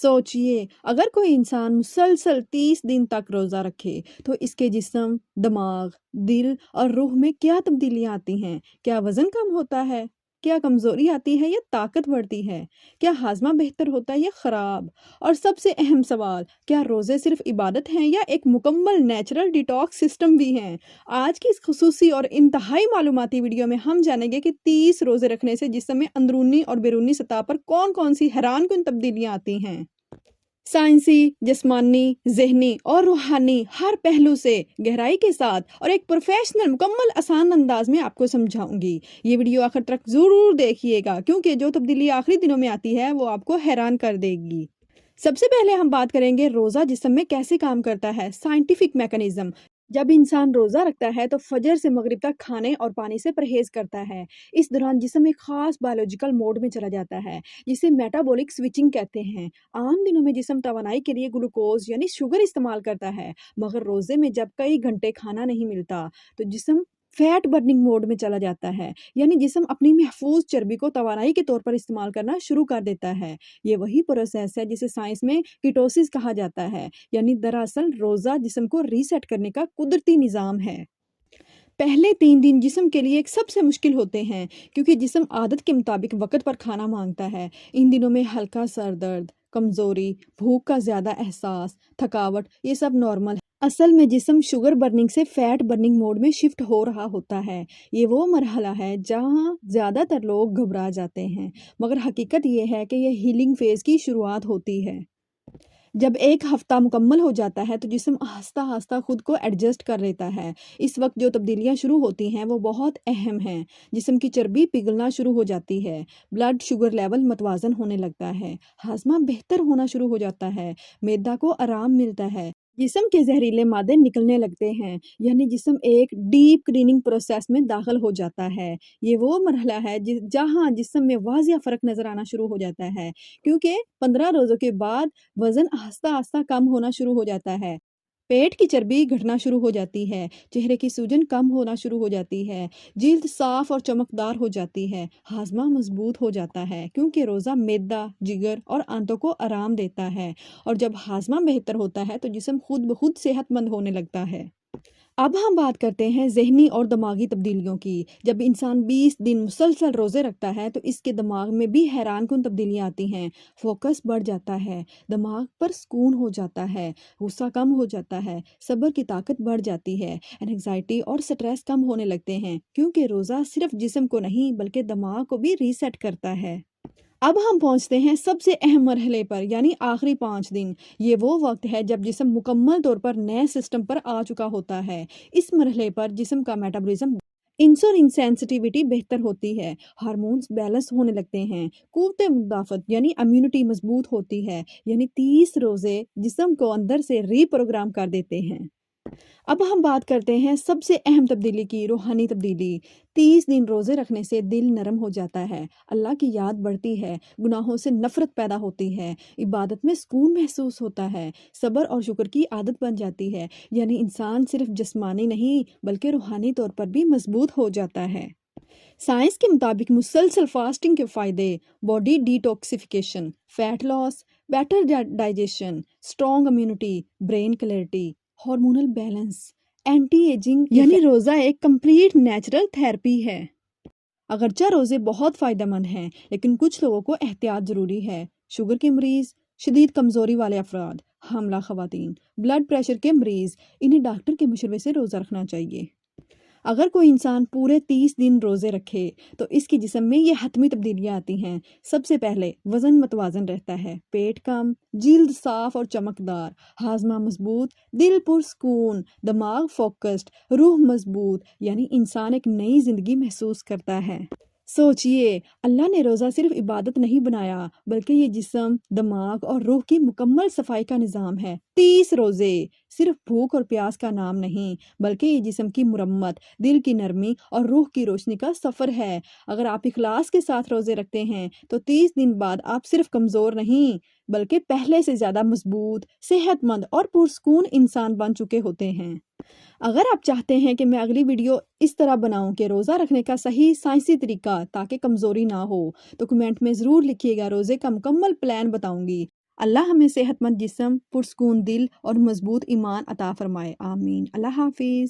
सोचिए, अगर कोई इंसान मुसलसल 30 दिन तक रोज़ा रखे, तो इसके जिस्म, दिमाग, दिल और रूह में क्या तब्दीलियाँ आती हैं? क्या वज़न कम होता है? क्या कमज़ोरी आती है या ताकत बढ़ती है? क्या हाज़मा बेहतर होता है या ख़राब? और सबसे अहम सवाल, क्या रोज़े सिर्फ़ इबादत हैं या एक मुकम्मल नेचुरल डिटॉक्स सिस्टम भी हैं? आज की इस ख़ुसूसी और इंतहाई मालूमाती वीडियो में हम जानेंगे कि 30 रोज़े रखने से जिस्म में अंदरूनी और बैरूनी सतह पर कौन-कौन सी हैरानकुन तब्दीलियाँ आती हैं। साइंसी, जिस्मानी, ज़हनी और रूहानी हर पहलू से गहराई के साथ और एक प्रोफेशनल मुकम्मल आसान अंदाज में आपको समझाऊंगी। ये वीडियो आखिर तक ज़रूर देखिएगा, क्योंकि जो तब्दीली आखिरी दिनों में आती है वो आपको हैरान कर देगी। सबसे पहले हम बात करेंगे रोज़ा जिस्म में कैसे काम करता है। Scientific mechanism. जब इंसान रोज़ा रखता है तो फजर से मगरिब तक खाने और पानी से परहेज करता है। इस दौरान जिस्म एक खास बायोलॉजिकल मोड में चला जाता है, जिसे मेटाबॉलिक स्विचिंग कहते हैं। आम दिनों में जिस्म तवानाई के लिए ग्लूकोज यानी शुगर इस्तेमाल करता है, मगर रोज़े में जब कई घंटे खाना नहीं मिलता तो जिस्म फैट बर्निंग मोड में चला जाता है, यानी जिस्म अपनी महफूज चर्बी को तवानाई के तौर पर इस्तेमाल करना शुरू कर देता है। ये वही प्रोसेस है जिसे साइंस में कीटोसिस कहा जाता है, यानी दरअसल रोज़ा जिस्म को रीसेट करने का कुदरती निज़ाम है। पहले 3 दिन जिस्म के लिए एक सबसे मुश्किल होते हैं, क्योंकि जिस्म आदत के मुताबिक वक़्त पर खाना मांगता है। इन दिनों में हल्का सर दर्द, कमज़ोरी, भूख का ज़्यादा एहसास, थकावट, ये सब नॉर्मल है। असल में जिस्म शुगर बर्निंग से फैट बर्निंग मोड में शिफ्ट हो रहा होता है। ये वो मरहला है जहाँ ज़्यादातर लोग घबरा जाते हैं, मगर हकीकत ये है कि यह हीलिंग फेज़ की शुरुआत होती है। जब एक हफ्ता मुकम्मल हो जाता है तो जिस्म आहिस्ता आहिस्ता खुद को एडजस्ट कर लेता है। इस वक्त जो तब्दीलियां शुरू होती हैं वो बहुत अहम हैं। जिस्म की चर्बी पिघलना शुरू हो जाती है, ब्लड शुगर लेवल मतवाजन होने लगता है, हाजमा बेहतर होना शुरू हो जाता है, मैदा को आराम मिलता है, जिस्म के जहरीले मादे निकलने लगते हैं, यानी जिस्म एक डीप क्लीनिंग प्रोसेस में दाखिल हो जाता है। ये वो मरहला है जहाँ जिस्म में वाजिया फ़र्क नज़र आना शुरू हो जाता है, क्योंकि 15 रोज़ों के बाद वज़न आहिस्ता-आहिस्ता कम होना शुरू हो जाता है। पेट की चर्बी घटना शुरू हो जाती है, चेहरे की सूजन कम होना शुरू हो जाती है, जिल्द साफ और चमकदार हो जाती है, हाज़मा मजबूत हो जाता है, क्योंकि रोज़ा मैदा, जिगर और आंतों को आराम देता है। और जब हाज़मा बेहतर होता है तो जिस्म खुद ब खुद सेहतमंद होने लगता है। अब हम बात करते हैं ज़हनी और दिमागी तब्दीलियों की। जब इंसान 20 दिन मुसलसल रोज़े रखता है तो इसके दिमाग में भी हैरानकुन तब्दीलियाँ आती हैं। फोकस बढ़ जाता है, दिमाग पर सुकून हो जाता है, गुस्सा कम हो जाता है, सब्र की ताकत बढ़ जाती है, एंग्जाइटी और स्ट्रेस कम होने लगते हैं, क्योंकि रोज़ा सिर्फ जिस्म को नहीं बल्कि दिमाग को भी रीसेट करता है। अब हम पहुंचते हैं सबसे अहम मरहले पर, यानी आखिरी 5 दिन। ये वो वक्त है जब जिस्म मुकम्मल तौर पर नए सिस्टम पर आ चुका होता है। इस मरहले पर जिस्म का मेटाबॉलिज्म, इंसुलिन सेंसिटिविटी बेहतर होती है, हार्मोन्स बैलेंस होने लगते हैं, कुव्वत मुदाफ़त यानी इम्यूनिटी मजबूत होती है, यानी 30 रोज़े जिस्म को अंदर से रीप्रोग्राम कर देते हैं। अब हम बात करते हैं सबसे अहम तब्दीली की, रूहानी तब्दीली। 30 दिन रोज़े रखने से दिल नरम हो जाता है, अल्लाह की याद बढ़ती है, गुनाहों से नफ़रत पैदा होती है, इबादत में सुकून महसूस होता है, सब्र और शुक्र की आदत बन जाती है, यानी इंसान सिर्फ जिस्मानी नहीं बल्कि रूहानी तौर पर भी मजबूत हो जाता है। साइंस के मुताबिक मुसलसल फास्टिंग के फ़ायदे: body detoxification, fat loss, better digestion, strong immunity, brain clarity, hormonal balance, anti ageing, यानी रोज़ा एक कंप्लीट नेचुरल थेरेपी है। अगरचे रोज़े बहुत फ़ायदेमंद हैं, लेकिन कुछ लोगों को एहतियात ज़रूरी है। शुगर के मरीज़, शदीद कमज़ोरी वाले अफराद, हामला ख़वातीन, ब्लड प्रेशर के मरीज़, इन्हें डॉक्टर के मशवरे से रोज़ा रखना चाहिए। अगर कोई इंसान पूरे 30 दिन रोज़े रखे तो इसकी जिस्म में ये हतमी तब्दीलियाँ आती हैं। सबसे पहले वज़न मतवाजन रहता है, पेट कम, जिल्द साफ और चमकदार, हाजमा मजबूत, दिल पुरसकून, दिमाग फोकस्ड, रूह मजबूत, यानी इंसान एक नई ज़िंदगी महसूस करता है। सोचिए, अल्लाह ने रोज़ा सिर्फ इबादत नहीं बनाया, बल्कि ये जिस्म, दिमाग और रूह की मुकम्मल सफाई का निज़ाम है। 30 रोज़े सिर्फ भूख और प्यास का नाम नहीं, बल्कि ये जिस्म की मुरम्मत, दिल की नरमी और रूह की रोशनी का सफ़र है। अगर आप इखलास के साथ रोज़े रखते हैं तो 30 दिन बाद आप सिर्फ कमज़ोर नहीं बल्कि पहले से ज़्यादा मजबूत, सेहतमंद और पुरसकून इंसान बन चुके होते हैं। अगर आप चाहते हैं कि मैं अगली वीडियो इस तरह बनाऊं कि रोज़ा रखने का सही साइंसी तरीका ताकि कमज़ोरी ना हो, तो कमेंट में ज़रूर लिखिएगा, रोज़े का मुकम्मल प्लान बताऊंगी। اللہ ہمیں صحت مند جسم، پرسکون دل اور مضبوط ایمان عطا فرمائے، آمین۔ اللہ حافظ۔